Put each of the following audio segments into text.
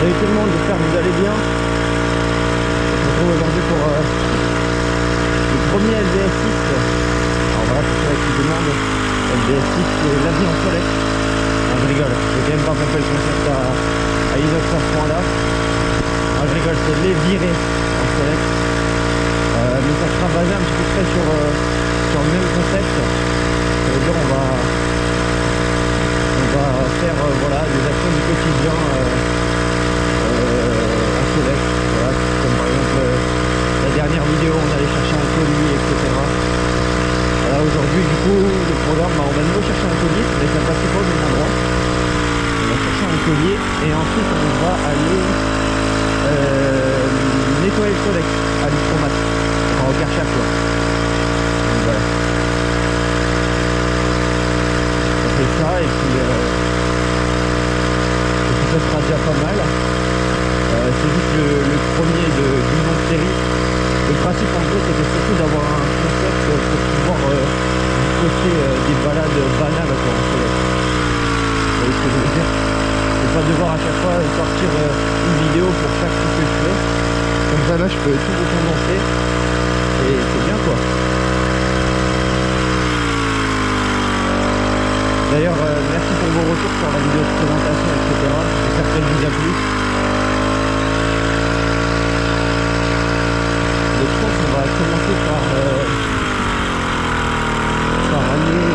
Salut tout le monde, j'espère que vous allez bien. On se retrouve aujourd'hui pour le premier LBS6. Alors voilà, pour ceux qui demandent, LBS6 c'est la vie en soleil. Non, je rigole, je vais quand même pas pomper le concept à Isox à ce point là. Non, je rigole, c'est les virer en soleil. Mais ça sera basé un petit peu près sur le même concept. Ça veut dire on va faire voilà, des actions du quotidien en soleil. Voilà, comme par exemple la dernière vidéo on allait chercher un colis, etc. Voilà, aujourd'hui du coup le programme, on va de nouveau chercher un colis, mais ça ne passe pas au même endroit. On va chercher un collier et ensuite on va aller nettoyer le soleil à l'hydromat, enfin au Karchak quoi. Donc voilà. On fait ça et puis ça sera déjà pas mal. C'est juste le premier d'une longue série. Le principe en gros c'était surtout d'avoir un concept pour pouvoir poster des balades banales quoi, en soleil. Vous voyez ce que je veux dire? Et pas devoir à chaque fois sortir une vidéo pour chaque truc que je fais. Comme ça là je peux tout vous condenser et c'est bien quoi. D'ailleurs merci pour vos retours sur la vidéo de présentation etc. J'espère qu'elle vous a plu. Donc je pense qu'on va commencer par aller... Je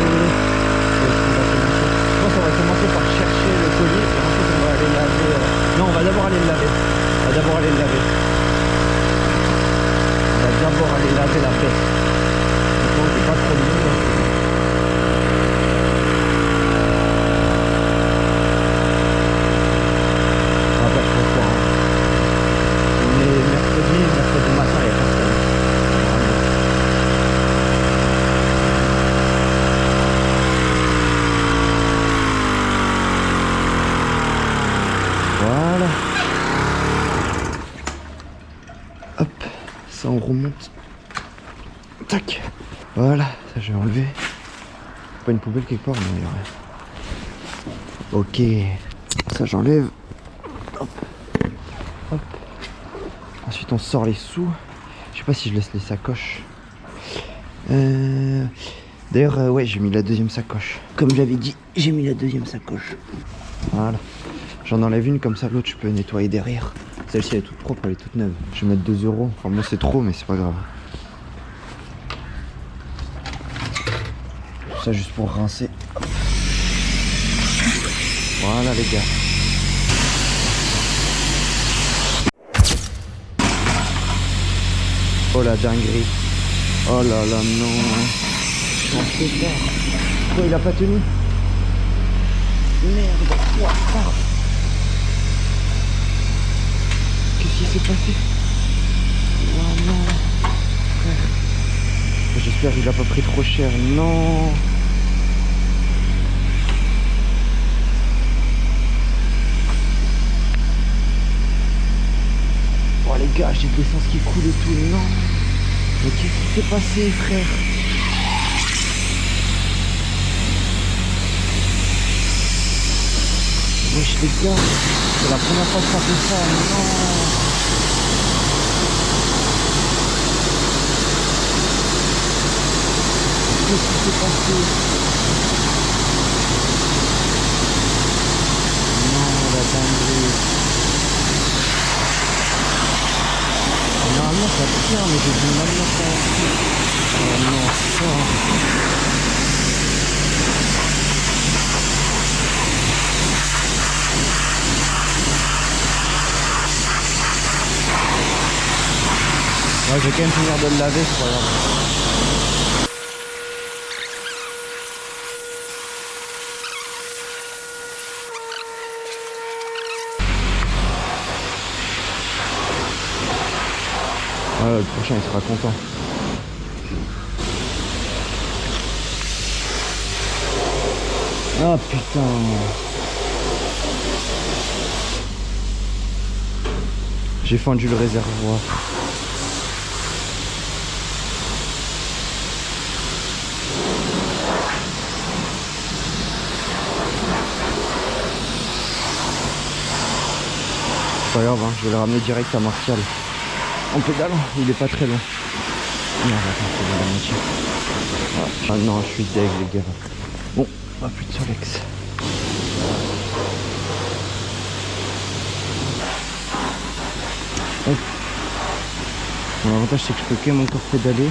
pense qu'on va commencer par chercher le colis et ensuite on va aller laver... Non, on va d'abord aller le laver. On va d'abord aller le laver. On va d'abord aller laver la peste. Je pense que j'ai pas trop de monde. On va pas trop fort. On est mercredi matin, il y a personne. Voilà. Hop, ça on remonte. Tac. Voilà, ça je vais enlever. Pas une poubelle quelque part, non, il y a rien. Ok. Ça j'enlève. Hop. Hop. Ensuite on sort les sous. Je sais pas si je laisse les sacoches. D'ailleurs ouais, j'ai mis la deuxième sacoche. Comme j'avais dit, j'ai mis la deuxième sacoche. Voilà. J'en enlève une, comme ça l'autre je peux nettoyer derrière. Celle-ci elle est toute propre, elle est toute neuve. Je vais mettre 2 €. Enfin moi c'est trop mais c'est pas grave. Tout ça juste pour rincer. Voilà les gars. Oh la dinguerie. Oh là là non. J'en sais pas. Pourquoi il a pas tenu? Merde. Wow. Qu'est-ce qui s'est passé? Oh non. Frère. J'espère qu'il a pas pris trop cher. Non. Oh les gars, j'ai de l'essence qui coule et tout. Non. Mais qu'est-ce qui s'est passé, frère? Wesh les gars, c'est la première fois que ça fait ça. Non. Qu'est-ce qui s'est passé? Non, la dinguerie. Normalement ça tient, mais j'ai du mal à faire. Oh non, ça. Ouais, je vais quand même finir de le laver, c'est pas grave. Le prochain il sera content. Ah putain. J'ai fendu le réservoir. C'est pas grave, hein, je vais le ramener direct à Martial. En pédalant, il est pas très long. Non, attends, c'est dans la moitié. Ah non, je suis deg les gars. Bon, plus de Solex. Hop. Bon, l'avantage c'est que je peux quand même encore pédaler.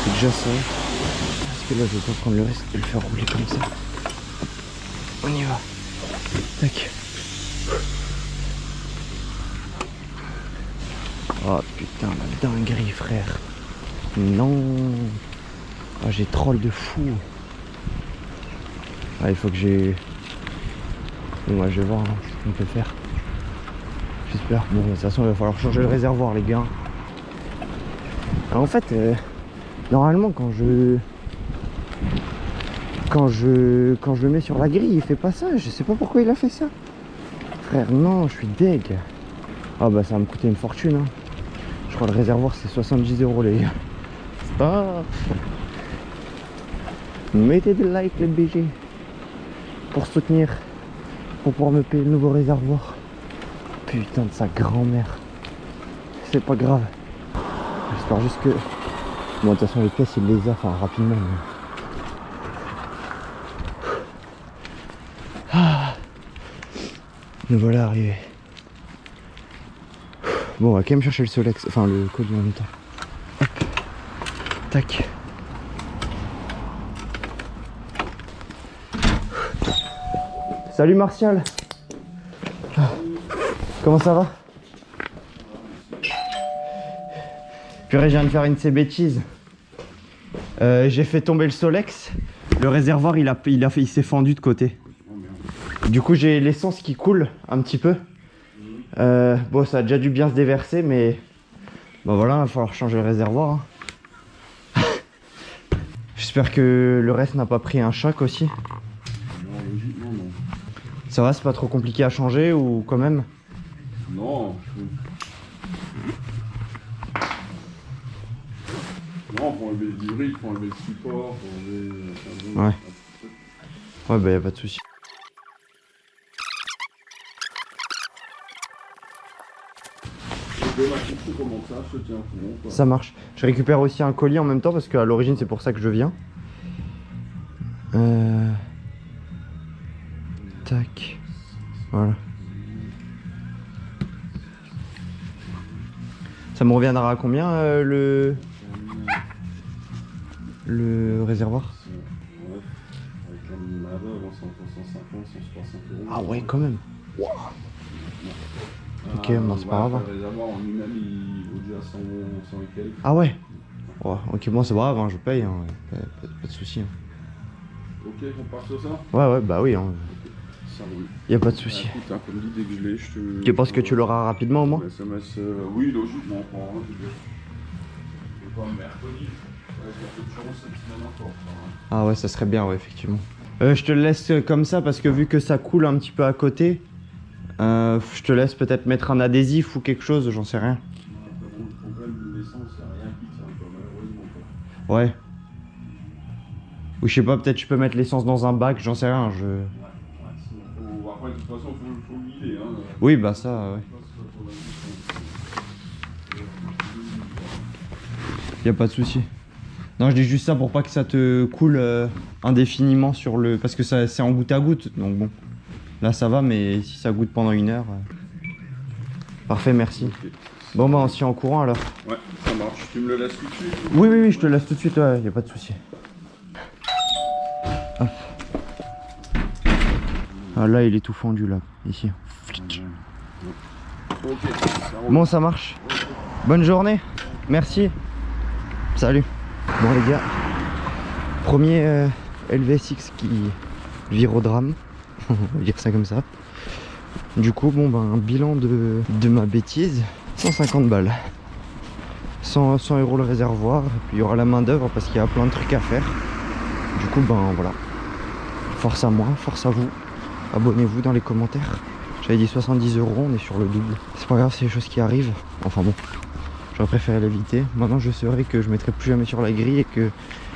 C'est déjà ça. Parce que là je vais pas prendre le risque de le faire rouler comme ça. On y va. Tac. Oh putain la dinguerie frère. Non. Oh, j'ai troll de fou. Ah, il faut que j'ai... Bon, ouais, je vais voir hein, ce qu'on peut faire. J'espère. Bon, de toute façon, il va falloir changer le réservoir, les gars. Alors, en fait, normalement, quand je le mets sur la grille, il fait pas ça. Je sais pas pourquoi il a fait ça. Frère, non, je suis deg. Ah, bah, ça va me coûter une fortune. Hein. Je crois que le réservoir, c'est 70 €, les gars. Stop. Mettez des likes, les BG. Pour soutenir. Pour pouvoir me payer le nouveau réservoir. Putain de sa grand-mère. C'est pas grave. J'espère juste que... Bon, de toute façon, les pièces, il les a, enfin, rapidement. Mais... Ah. Nous voilà arrivés. Bon, on va quand même chercher le Solex, enfin, le colis en même temps. Hop. Tac. Salut Martial. Comment ça va? Purée, je viens de faire une de ces bêtises. J'ai fait tomber le Solex. Le réservoir, il s'est fendu de côté. Du coup, j'ai l'essence qui coule un petit peu. Bon, ça a déjà dû bien se déverser, mais... Bon voilà, il va falloir changer le réservoir. Hein. J'espère que le reste n'a pas pris un choc aussi. Non, logiquement, non. Ça va, c'est pas trop compliqué à changer ou quand même? Non. Non, pour enlever le hybride, pour enlever le support, pour enlever... Ouais. Ouais, bah y'a pas de souci. Comment ça, je te tiens au courant, quoi. Ça marche. Je récupère aussi un colis en même temps parce qu'à l'origine c'est pour ça que je viens. Tac. Voilà. Ça me reviendra à combien le réservoir? Ouais. Avec la main-d'œuvre, c'est entre 150 et 160 €. Ah ouais, quand même. Wow. Ok, bon, c'est pas grave. Le réservoir en lui-même, il vaut déjà 100 et quelques. Ah ouais. Oh, ok, bon, c'est pas grave, hein, je paye, hein, pas de soucis. Hein. Ok, on part sur ça? Ouais, bah oui, hein. Ça roule. Y a pas de soucis. Écoute, hein, comme dit, dès que je l'ai, je te... Tu penses que tu l'auras rapidement au moins? SMS, oui, logiquement, encore. Hein, je vais pas mercredi. Ouais, j'ai un peu de chance cette semaine encore. Hein. Ah ouais, ça serait bien, ouais, effectivement. Je te le laisse comme ça parce que vu que ça coule un petit peu à côté, je te laisse peut-être mettre un adhésif ou quelque chose, j'en sais rien. Le problème de l'essence, c'est rien qui tient, quoi, malheureusement. Quoi. Ouais. Ou je sais pas, peut-être tu peux mettre l'essence dans un bac, j'en sais rien. Ouais, sinon, après, de toute façon, faut le guider. Hein. Oui, bah ça, ouais. Y a pas de souci. Non, je dis juste ça pour pas que ça te coule indéfiniment sur le... Parce que ça c'est en goutte à goutte, donc bon. Là ça va, mais si ça goûte pendant 1 heure... Parfait, merci. Okay. Bon bah on s'y est en courant alors. Ouais, ça marche. Tu me le laisses tout de suite? Oui, je te laisse tout de suite, ouais, y a pas de souci. Hop. Ah là il est tout fendu là, ici. Ok, ça roule. Bon ça marche. Bonne journée. Merci. Salut. Bon les gars, premier LVSX qui vire au drame, on va dire ça comme ça. Du coup bon ben un bilan de ma bêtise, 150 balles. 100 € le réservoir, et puis il y aura la main d'œuvre parce qu'il y a plein de trucs à faire. Du coup ben voilà. Force à moi, force à vous. Abonnez-vous dans les commentaires. J'avais dit 70 €, on est sur le double. C'est pas grave, c'est des choses qui arrivent. Enfin bon. J'aurais préféré l'éviter. Maintenant je saurais que je mettrai plus jamais sur la grille et que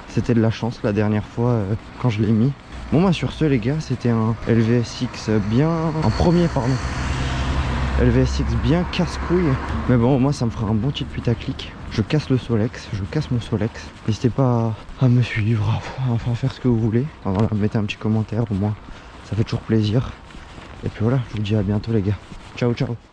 c'était de la chance la dernière fois quand je l'ai mis. Bon bah sur ce les gars, c'était un LVSX bien... Un premier pardon. LVSX bien casse-couille. Mais bon, moi ça me fera un bon petit putaclic. Je casse le Solex, je casse mon Solex. N'hésitez pas à me suivre, à faire ce que vous voulez. Enfin, voilà, mettez un petit commentaire, au moins ça fait toujours plaisir. Et puis voilà, je vous dis à bientôt les gars. Ciao ciao.